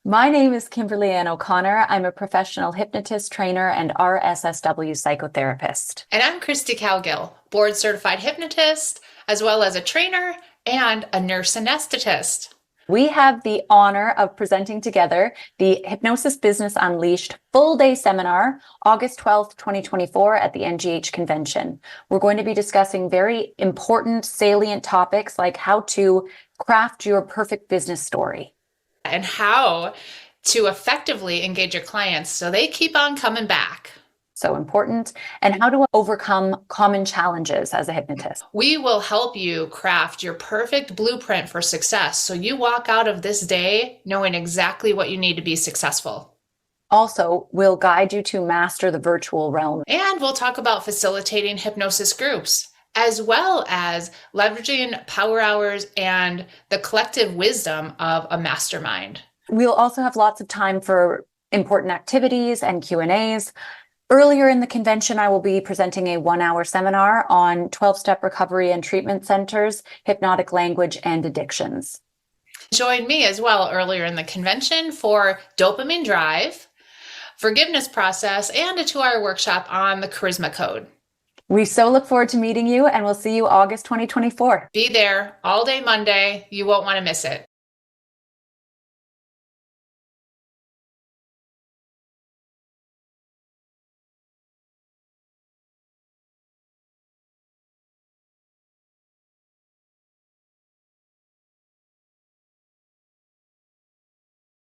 My name is Kimberly Ann O'Connor. I'm a professional hypnotist, trainer, and RSSW psychotherapist. And I'm Christy Cowgill, board certified hypnotist, as well as a trainer and a nurse anesthetist. We have the honor of presenting together the Hypnosis Business Unleashed full-day seminar, August 12th, 2024 at the NGH convention. We're going to be discussing very important, salient topics like how to craft your perfect business story. And how to effectively engage your clients so they keep on coming back. So important. And how to overcome common challenges as a hypnotist. We will help you craft your perfect blueprint for success so you walk out of this day knowing exactly what you need to be successful. Also, we'll guide you to master the virtual realm. And we'll talk about facilitating hypnosis groups, as well as leveraging power hours and the collective wisdom of a mastermind. We'll also have lots of time for important activities and Q&As. Earlier in the convention, I will be presenting a 1-hour seminar on 12-step recovery and treatment centers, hypnotic language, and addictions. Join me as well earlier in the convention for dopamine drive, forgiveness process, and a 2-hour workshop on the charisma code. We so look forward to meeting you, and we'll see you August 2024. Be there all day Monday. You won't want to miss it.